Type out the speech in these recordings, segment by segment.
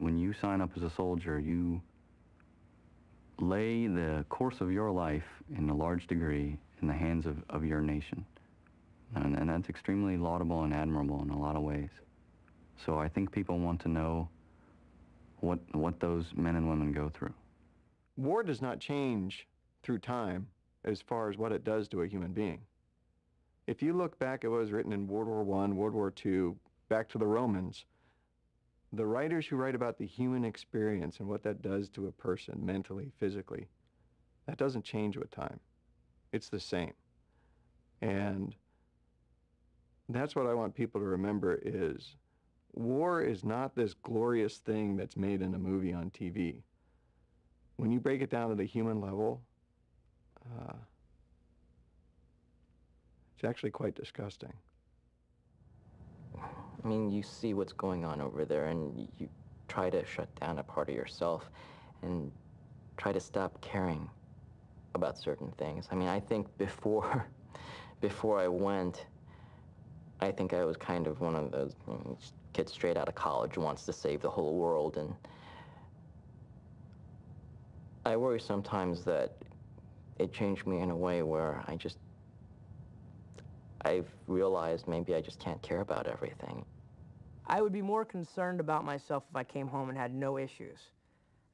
when you sign up as a soldier, you lay the course of your life in a large degree in the hands of your nation. And that's extremely laudable and admirable in a lot of ways. So I think people want to know what those men and women go through. War does not change through time as far as what it does to a human being. If you look back at what was written in World War I, World War II, back to the Romans, the writers who write about the human experience and what that does to a person mentally, physically, that doesn't change with time. It's the same. And that's what I want people to remember is war is not this glorious thing that's made in a movie on TV. When you break it down to the human level, it's actually quite disgusting. I mean, you see what's going on over there, and you try to shut down a part of yourself and try to stop caring about certain things. I mean, I think before I went, I think I was kind of one of those kids straight out of college who wants to save the whole world, and I worry sometimes that it changed me in a way where I've realized maybe I just can't care about everything. I would be more concerned about myself if I came home and had no issues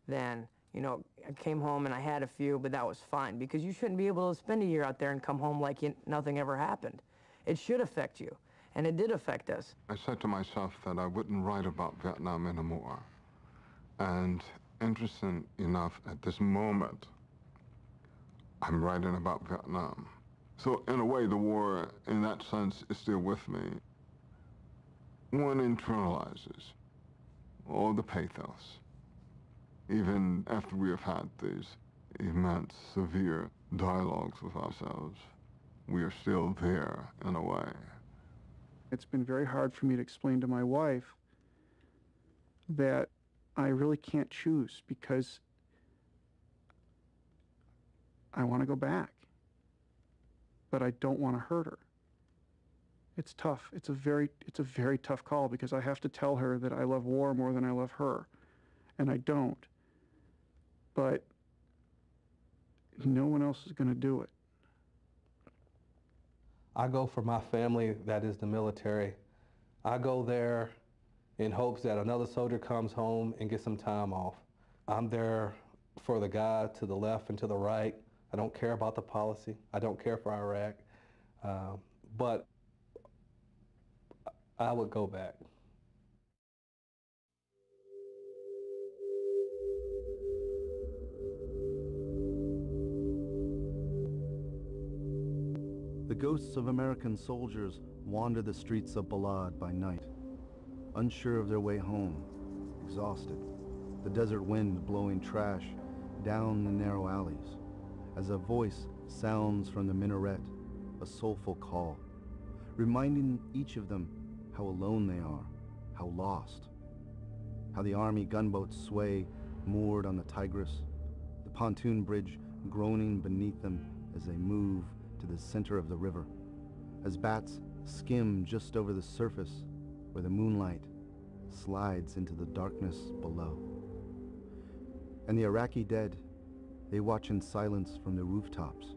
than, I came home and I had a few, but that was fine, because you shouldn't be able to spend a year out there and come home like nothing ever happened. It should affect you, and it did affect us. I said to myself that I wouldn't write about Vietnam anymore. And interesting enough, at this moment, I'm writing about Vietnam. So in a way, the war, in that sense, is still with me. One internalizes all the pathos. Even after we have had these immense, severe dialogues with ourselves, we are still there in a way. It's been very hard for me to explain to my wife that I really can't choose because I want to go back, but I don't want to hurt her. It's tough. It's a very tough call because I have to tell her that I love war more than I love her, and I don't. But no one else is going to do it. I go for my family that is the military. I go there in hopes that another soldier comes home and gets some time off. I'm there for the guy to the left and to the right. I don't care about the policy. I don't care for Iraq. But I would go back. The ghosts of American soldiers wander the streets of Balad by night, unsure of their way home, exhausted, the desert wind blowing trash down the narrow alleys, as a voice sounds from the minaret, a soulful call, reminding each of them how alone they are, how lost, how the army gunboats sway moored on the Tigris, the pontoon bridge groaning beneath them as they move to the center of the river, as bats skim just over the surface where the moonlight slides into the darkness below. And the Iraqi dead, they watch in silence from the rooftops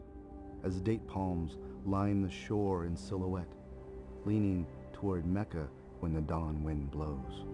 as date palms line the shore in silhouette, leaning toward Mecca when the dawn wind blows.